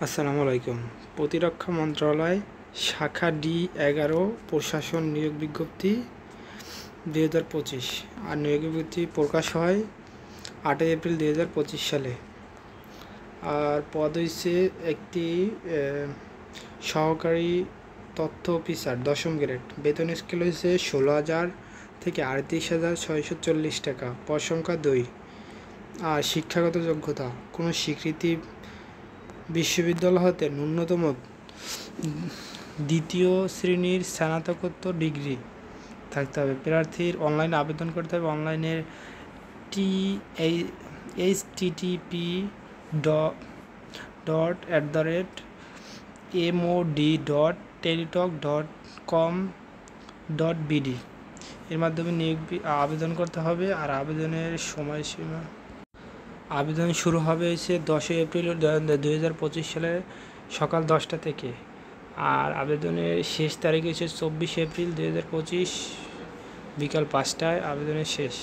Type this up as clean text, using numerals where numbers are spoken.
আসসালামু আলাইকুম। প্রতিরক্ষা মন্ত্রণালয় শাখা D11 প্রশাসন নিয়োগ বিজ্ঞপ্তি 2025 আর নিয়োগ বিজ্ঞপ্তি প্রকাশ হয় 8 এপ্রিল 2025 সালে। আর পদ হয়েছে একটি সহকারী তথ্য অফিসার 10ম গ্রেড। বেতন স্কেল হয়েছে 16,000 থেকে 38,640 টাকা। পদ সংখ্যা 2। আর শিক্ষাগত যোগ্যতা কোনো স্বীকৃতি বিশ্ববিদ্যালয় হতে ন্যূনতম দ্বিতীয় শ্রেণীর স্নাতকোত্তর ডিগ্রি থাকতে হবে। প্রার্থীর অনলাইনে আবেদন করতে হবে। অনলাইনের http://mod.teletalk.com.bd এর মাধ্যমে আবেদন করতে হবে। আর আবেদনের সময়সীমা আবেদন শুরু হবে 10 এপ্রিল 2025 সালে সকাল 10টা থেকে। আর আবেদনের শেষ তারিখ হচ্ছে 24 এপ্রিল 2025 বিকাল 5টায় আবেদনের শেষ।